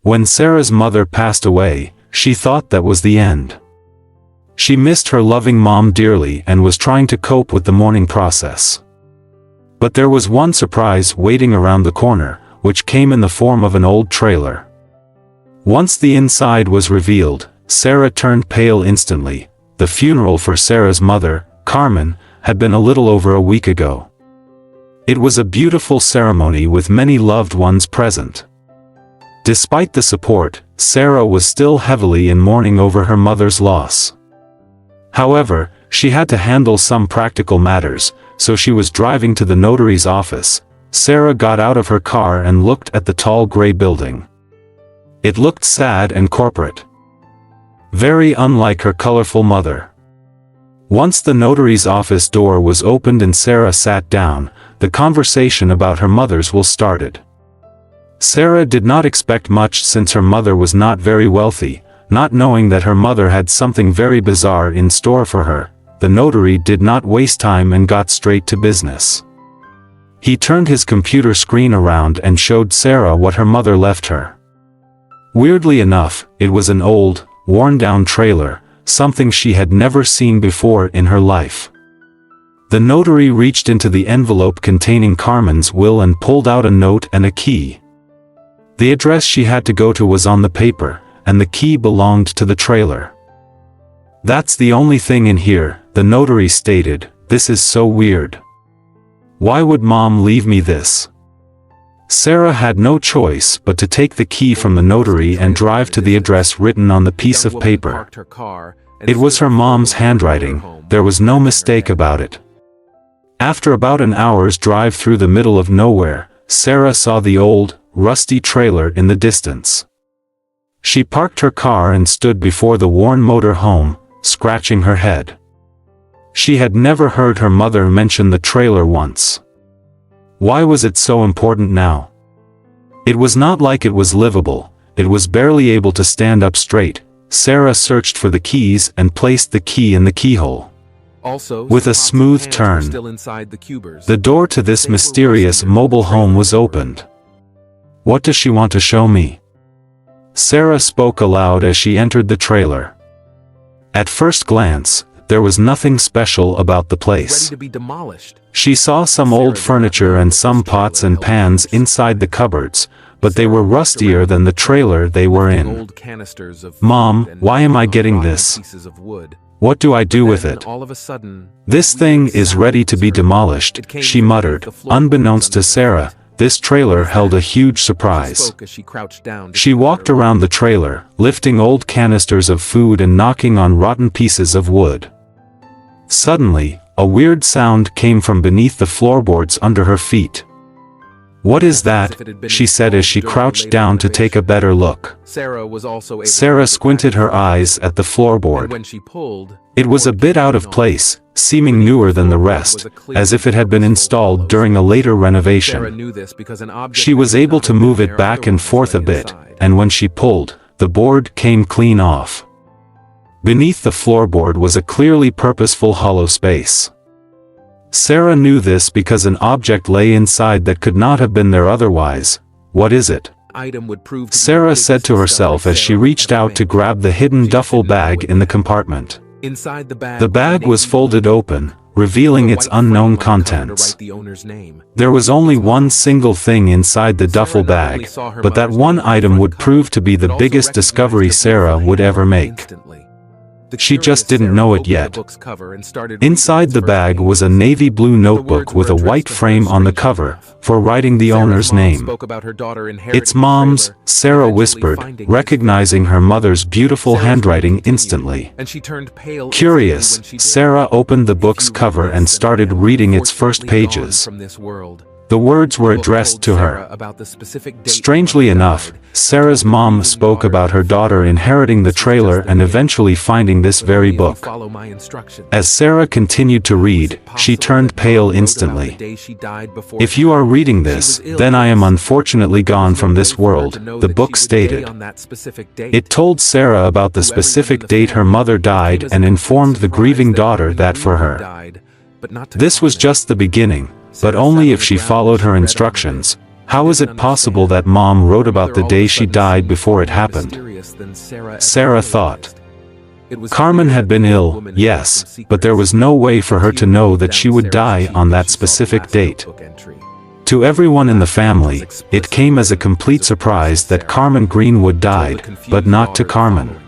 When Sarah's mother passed away, she thought that was the end. She missed her loving mom dearly and was trying to cope with the mourning process. But there was one surprise waiting around the corner, which came in the form of an old trailer. Once the inside was revealed, Sarah turned pale instantly. The funeral for Sarah's mother, Carmen, had been a little over a week ago. It was a beautiful ceremony with many loved ones present. Despite the support, Sarah was still heavily in mourning over her mother's loss. However, she had to handle some practical matters, so she was driving to the notary's office. Sarah got out of her car and looked at the tall gray building. It looked sad and corporate. Very unlike her colorful mother. Once the notary's office door was opened and Sarah sat down, the conversation about her mother's will started. Sarah did not expect much since her mother was not very wealthy. Not knowing that her mother had something very bizarre in store for her, the notary did not waste time and got straight to business. He turned his computer screen around and showed Sarah what her mother left her. Weirdly enough, it was an old, worn-down trailer, something she had never seen before in her life. The notary reached into the envelope containing Carmen's will and pulled out a note and a key. The address she had to go to was on the paper, and the key belonged to the trailer. "That's the only thing in here," the notary stated. "This is so weird. Why would Mom leave me this?" Sarah had no choice but to take the key from the notary and drive to the address written on the piece of paper. It was her mom's handwriting, there was no mistake about it. After about an hour's drive through the middle of nowhere, Sarah saw the old, rusty trailer in the distance. She parked her car and stood before the worn motor home, scratching her head. She had never heard her mother mention the trailer once. Why was it so important now? It was not like it was livable, it was barely able to stand up straight. Sarah searched for the keys and placed the key in the keyhole. With a smooth turn, the door to this mysterious mobile home was opened. What does she want to show me? Sarah spoke aloud as she entered the trailer. At first glance, there was nothing special about the place. She saw some old furniture and some pots and pans inside the cupboards, but they were rustier than the trailer they were in. "Mom, why am I getting this? What do I do with it? This thing is ready to be demolished," she muttered. Unbeknownst to Sarah, this trailer held a huge surprise. She walked around the trailer, lifting old canisters of food and knocking on rotten pieces of wood. Suddenly, a weird sound came from beneath the floorboards under her feet. "What is that?" she said as she crouched down to take a better look. Sarah squinted her eyes at the floorboard. It was a bit out of place, seeming newer than the rest, as if it had been installed during a later renovation. She was able to move it back and forth a bit, and when she pulled, the board came clean off. Beneath the floorboard was a clearly purposeful hollow space. Sarah knew this because an object lay inside that could not have been there otherwise. "What is it?" Sarah said to herself as she reached out to grab the hidden duffel bag in the compartment. The bag was folded open, revealing its unknown contents. There was only one single thing inside the duffel bag, but that one item would prove to be the biggest discovery Sarah would ever make. She just didn't know it yet. Inside the bag was a navy blue notebook with a white frame on the cover, for writing the owner's name. "It's Mom's," Sarah whispered, recognizing her mother's beautiful handwriting instantly. Curious, Sarah opened the book's cover and started reading its first pages. The words were addressed to her. Strangely enough, Sarah's mom spoke about her daughter inheriting the trailer and eventually finding this very book. As Sarah continued to read, she turned pale instantly. "If you are reading this, then I am unfortunately gone from this world," the book stated. It told Sarah about the specific date her mother died and informed the grieving daughter that for her, this was just the beginning, but only if she followed her instructions. How is it possible that Mom wrote about the day she died before it happened? Sarah thought. Carmen had been ill, yes, but there was no way for her to know that she would die on that specific date. To everyone in the family, it came as a complete surprise that Carmen Greenwood died, but not to Carmen.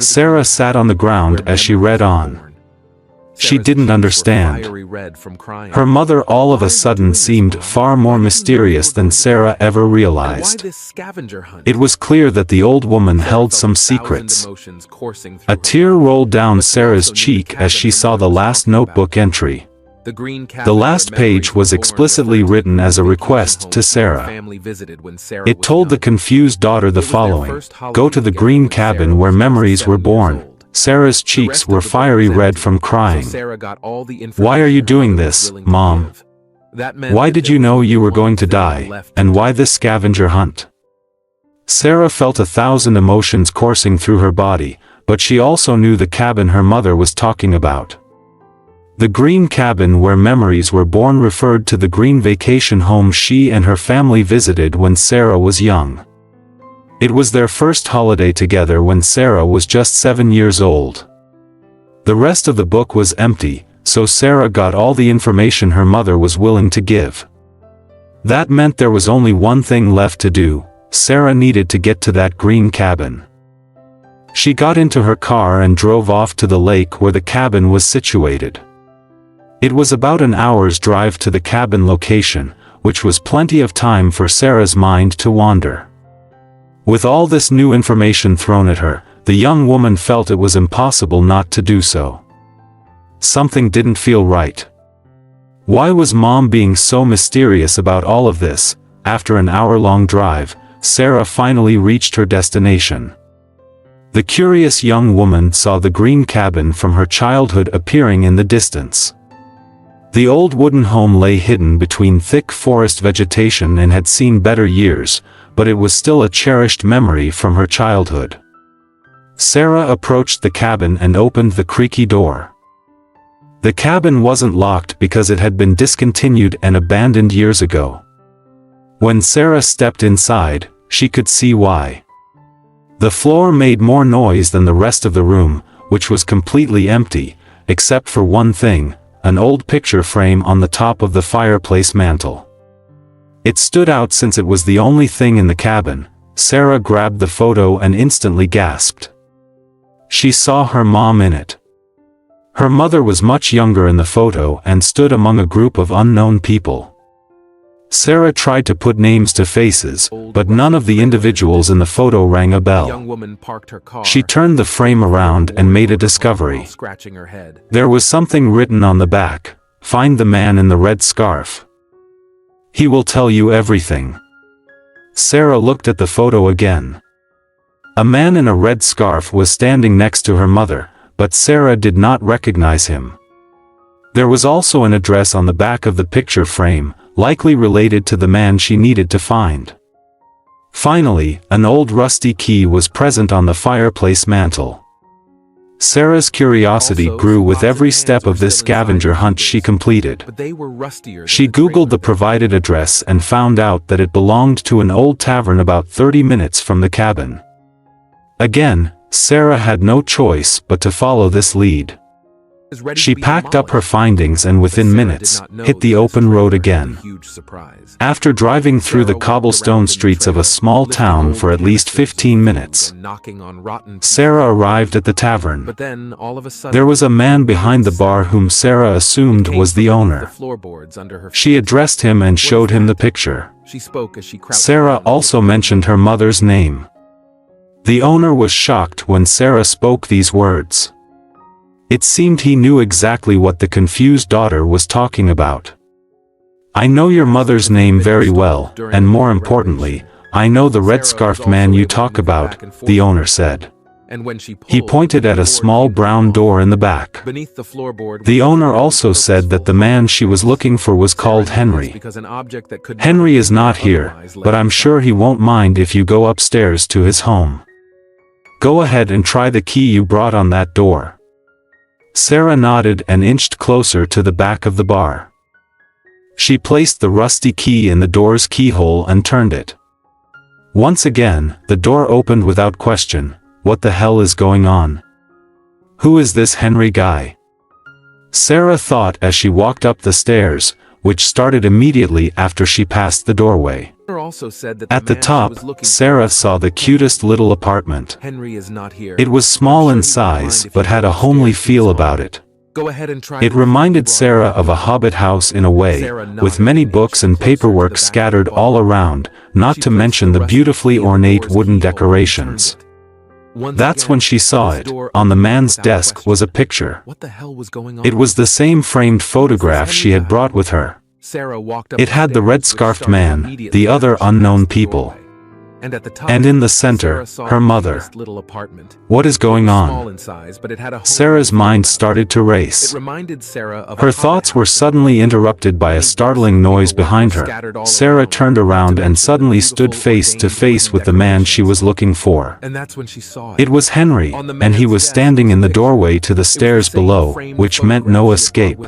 Sarah sat on the ground as she read on. She didn't understand. Her mother all of a sudden seemed far more mysterious than Sarah ever realized. It was clear that the old woman held some secrets. A tear rolled down Sarah's cheek as she saw the last notebook entry. The last page was explicitly written as a request to Sarah. It told the confused daughter the following: "Go to the green cabin where memories were born." Sarah's cheeks were fiery red from crying. "Why are you doing this, Mom? Why did you know you were going to die, and why this scavenger hunt?" Sarah felt 1,000 emotions coursing through her body, but she also knew the cabin her mother was talking about. The green cabin where memories were born referred to the green vacation home she and her family visited when Sarah was young. It was their first holiday together when Sarah was just 7 years old. The rest of the book was empty, so Sarah got all the information her mother was willing to give. That meant there was only one thing left to do: Sarah needed to get to that green cabin. She got into her car and drove off to the lake where the cabin was situated. It was about an hour's drive to the cabin location, which was plenty of time for Sarah's mind to wander. With all this new information thrown at her, the young woman felt it was impossible not to do so. Something didn't feel right. Why was Mom being so mysterious about all of this? After an hour-long drive, Sarah finally reached her destination. The curious young woman saw the green cabin from her childhood appearing in the distance. The old wooden home lay hidden between thick forest vegetation and had seen better years, but it was still a cherished memory from her childhood. Sarah approached the cabin and opened the creaky door. The cabin wasn't locked because it had been discontinued and abandoned years ago. When Sarah stepped inside, she could see why. The floor made more noise than the rest of the room, which was completely empty, except for one thing: an old picture frame on the top of the fireplace mantel. It stood out since it was the only thing in the cabin. Sarah grabbed the photo and instantly gasped. She saw her mom in it. Her mother was much younger in the photo and stood among a group of unknown people. Sarah tried to put names to faces, but none of the individuals in the photo rang a bell. She turned the frame around and made a discovery. There was something written on the back: "Find the man in the red scarf. He will tell you everything." Sarah looked at the photo again. A man in a red scarf was standing next to her mother, but Sarah did not recognize him. There was also an address on the back of the picture frame, likely related to the man she needed to find. Finally, an old rusty key was present on the fireplace mantel. Sarah's curiosity grew with every step of this scavenger hunt she completed. She Googled the provided address and found out that it belonged to an old tavern about 30 minutes from the cabin. Again, Sarah had no choice but to follow this lead. She packed up her findings and within minutes, hit the open road again. After driving through the cobblestone streets of a small town for at least 15 minutes, Sarah arrived at the tavern. There was a man behind the bar whom Sarah assumed was the owner. She addressed him and showed him the picture. Sarah also mentioned her mother's name. The owner was shocked when Sarah spoke these words. It seemed he knew exactly what the confused daughter was talking about. "I know your mother's name very well, and more importantly, I know the red-scarfed man you talk about," the owner said. He pointed at a small brown door in the back. The owner also said that the man she was looking for was called Henry. "Henry is not here, but I'm sure he won't mind if you go upstairs to his home. Go ahead and try the key you brought on that door." Sarah nodded and inched closer to the back of the bar. She placed the rusty key in the door's keyhole and turned it. Once again, the door opened without question. What the hell is going on? Who is this Henry guy? Sarah thought as she walked up the stairs, which started immediately after she passed the doorway. At the top, Sarah saw the cutest little apartment. It was small in size but had a homely feel about it. It reminded Sarah of a hobbit house in a way, with many books and paperwork scattered all around, not to mention the beautifully ornate wooden decorations. That's when she saw it. On the man's desk was a picture. It was the same framed photograph she had brought with her. It had the red-scarfed man, the other unknown people. And in the center, her mother. What is going on? Sarah's mind started to race. Her thoughts were suddenly interrupted by a startling noise behind her. Sarah turned around and suddenly stood face to face with the man she was looking for. It was Henry, and he was standing in the doorway to the stairs below, which meant no escape.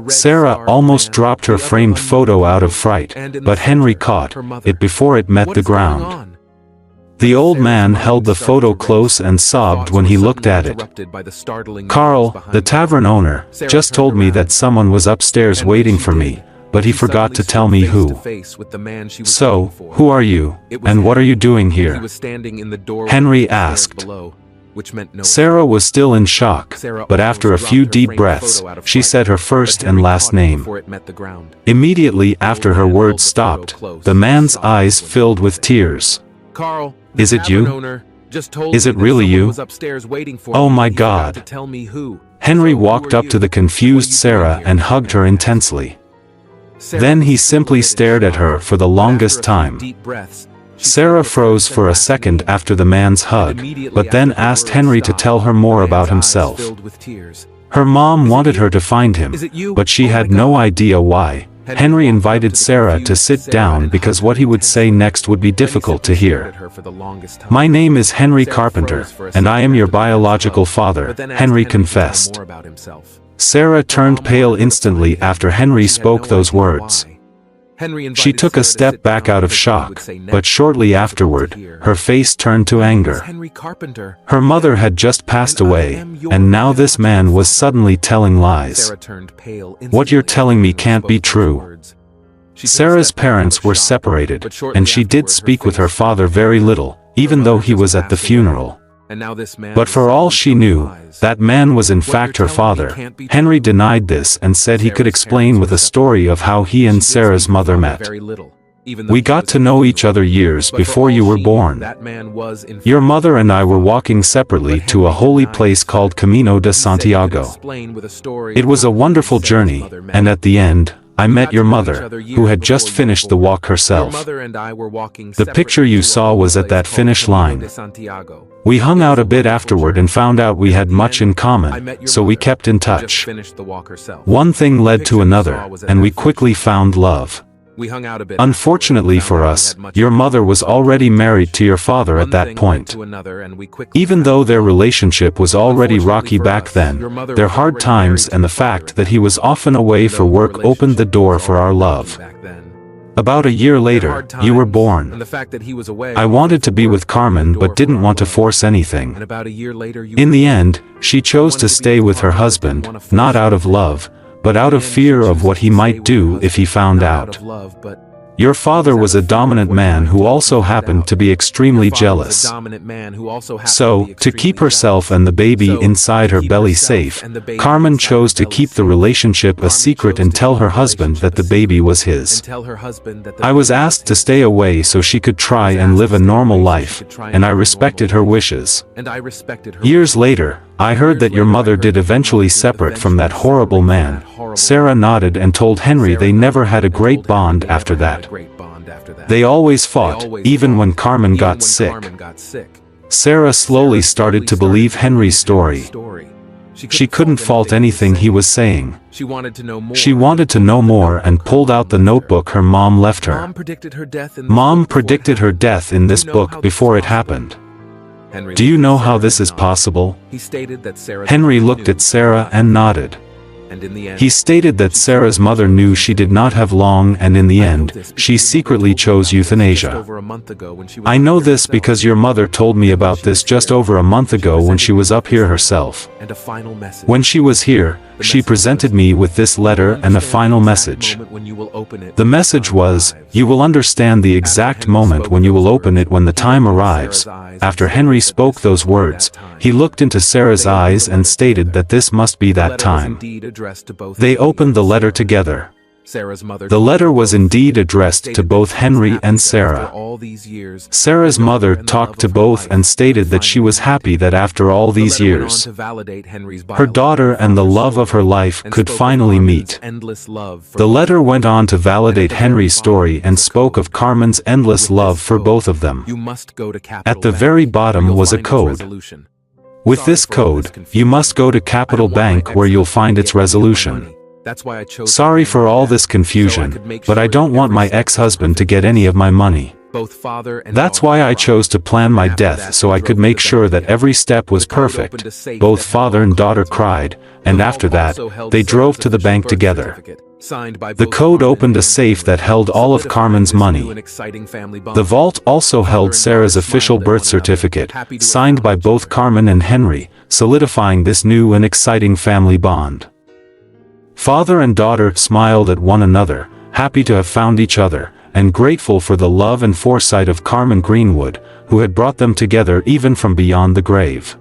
Sarah almost dropped her framed photo out of fright, but Henry caught it before it met the ground. The old man held the photo close and sobbed when he looked at it. Carl, the tavern owner, just told me that someone was upstairs waiting for me, but he forgot to tell me who. So, who are you, and what are you doing here? Henry asked. Sarah was still in shock, but after a few deep breaths, she said her first and last name. Immediately after her words stopped, the man's eyes filled with tears. Is it you? Is it really you? Oh my God. Henry walked up to the confused Sarah and hugged her intensely. Then he simply stared at her for the longest time. Sarah froze for a second after the man's hug, but then asked Henry to tell her more about himself. Her mom wanted her to find him, but she had no idea why. Henry invited Sarah to sit down because what he would say next would be difficult to hear. My name is Henry Carpenter, and I am your biological father, Henry confessed. Sarah turned pale instantly after Henry spoke those words. She took a step back out of shock, but shortly afterward, her face turned to anger. Her mother had just passed away, and now this man was suddenly telling lies. What you're telling me can't be true. Sarah's parents were separated, and she did speak with her father very little, even though he was at the funeral. But for all she knew, that man was in fact her father. Henry denied this and said he could explain with a story of how he and Sarah's mother met. We got to know each other years before you were born. Your mother and I were walking separately to a holy place called Camino de Santiago. It was a wonderful journey, and at the end, I met your mother, who had just finished the walk herself. The picture you saw was at that finish line. We hung out a bit afterward and found out we had much in common, so we kept in touch. One thing led to another, and we quickly found love. Unfortunately for us, your mother was already married to your father at that point. Even though their relationship was already rocky back then, their hard times and the fact that he was often away for work opened the door for our love. About a year later, you were born. I wanted to be with Carmen but didn't want to force anything. In the end, she chose to stay with her husband, not out of love, but out of fear of what he might do if he found out. Your father was a dominant man who also happened to be extremely jealous. So, to keep herself and the baby inside her belly safe, Carmen chose to keep the relationship a secret and tell her husband that the baby was his. I was asked to stay away so she could try and live a normal life, and I respected her wishes. Years later, I heard that your mother did eventually separate from that horrible man. Sarah nodded and told Henry they never had a great bond after that. They always fought, even when Carmen got sick. Sarah slowly started to believe Henry's story. She couldn't fault anything he was saying. She wanted to know more and pulled out the notebook her mom left her. Mom predicted her death in this book before it happened. Do you know how this is possible? Henry looked at Sarah and nodded. He stated that Sarah's mother knew she did not have long, and in the end, she secretly chose euthanasia. I know this because your mother told me about this just over a month ago when she was up here herself. When she was here, she presented me with this letter and a final message. The message was, "You will understand the exact moment when you will open it when the time arrives." After Henry spoke those words, he looked into Sarah's eyes and stated that this must be that time. They opened the letter together. The letter was indeed addressed to both Henry and Sarah. Sarah's mother talked to both and stated that she was happy that after all these years, her daughter and the love of her life could finally meet. The letter went on to validate Henry's story and spoke of Carmen's endless love for both of them. At the very bottom was a code. With this code, you must go to Capital Bank where you'll find its resolution. Sorry for all this confusion, but I don't want my ex-husband to get any of my money. That's why I chose to plan my death so I could make sure that every step was perfect. Both father and daughter cried, and after that, they drove to the bank together. The code opened a safe that held all of Carmen's money. The vault also held Sarah's official birth certificate, signed by both Carmen and Henry, solidifying this new and exciting family bond. Father and daughter smiled at one another, happy to have found each other, and grateful for the love and foresight of Carmen Greenwood, who had brought them together even from beyond the grave.